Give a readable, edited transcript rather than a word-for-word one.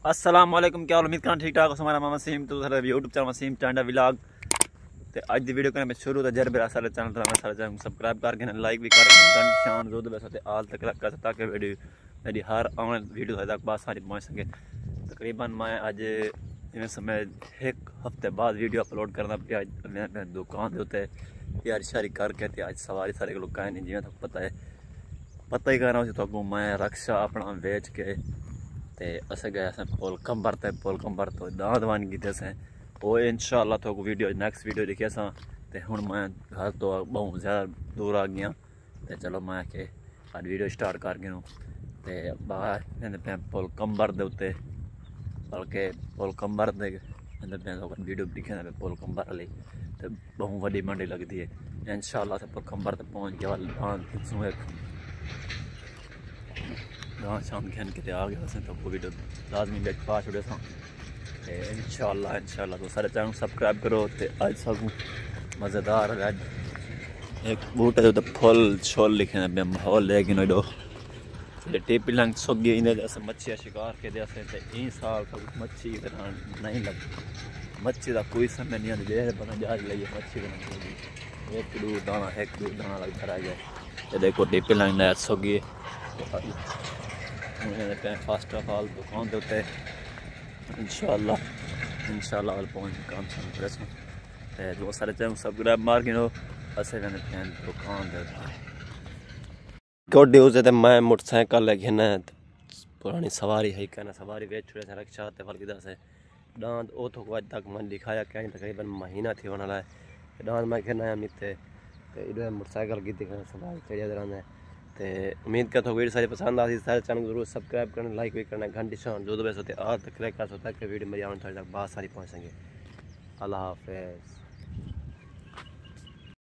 अस्सलाम वालेकुम, क्या उम्मीद करना ठीक ठाक हो। हमारा मामा सीम तो यूट्यूब चैनल सीम टांडा व्लॉग ते अज दी वीडियो करने में शुरू तो जर मेरा सारे चैनल मैं सारे चैनल सब्सक्राइब करके लाइक भी कर शान जो वैसे आल तक रखा ताकि मेरी हर आने वीडियो तक बात सारी पहुँच सके। तकरीबन मैं अज इवें समय एक हफ्ते बाद वीडियो अपलोड करना पिया। मैं दुकान के उत्ते तैयारी शारी करके अज सवारी सारे लोग नहीं जिवें तक पता ही करना तो अगू मैं रक्षा अपना बेच के ते असें गए असें पुल कंबर तो दांद वन कीते असें वो इंशाअल्लाह तो वीडियो नैक्सट वीडियो दिखी असां। ते हुण मैं घर तो बहुत ज़्यादा दूर आ गया ते चलो मैं के अज वीडियो स्टार्ट कर गया ते बाहर पे पुल कंबर दे उत्ते बल्कि पुल कंबर दे वीडियो दिखे पुल कंबर वाली तो बहुत वड्डी मंडी लगती है। इंशाअल्लाह से पुल कंबर तक पहुँच गया गाँव शाम खेन के आ गया असें तो वीडियो लाजमी बिच पा छोड़े था। इंशाअल्लाह तो सारे चैनल सब्सक्राइब करो तो अज सकूँ मज़ेदार अज एक बूटे तो फुल छोल लिखे पे माहौल लेकिन एडो टेपी लंग सोगी इन मच्छी शिकार के इन साल तक मच्छी नहीं लग मच्छी का कोई समय नहीं आती बना जहाज लाइए मच्छी बना एक दो दाना लगता रह गया। देखो टेपी लंग नैर सोगी फर्स्ट ऑफ ऑल दुकान के उत्ते इंशाअल्लाह पहुँच काम शाम करे जो सारे चैनल सब्सक्राइब मार के असें दुकान गोड्डी उसे तो मैं मोटरसाइकिल लेके ना पुरानी सवारी है कहना सवारी बेच छुड़े थे रक्षा फल की से डांद ओ तो अज तक मैं दिखाया कहीं तकरीबन महीना थी वना लाए डांद मैं खेना मिते तो मोटरसाइकिल की सवारी चढ़िया तरह तो उम्मीद करता हूँ वीडियो सारी पसंद आती सारे चैनल जरूर सब्सक्राइब करना लाइक भी करना घंटी शान जो वैसे आज तक कर सकता है कि वीडियो मेरी आने तक बहुत सारी पहुँच सकेंगे। अल्लाह हाफिज़।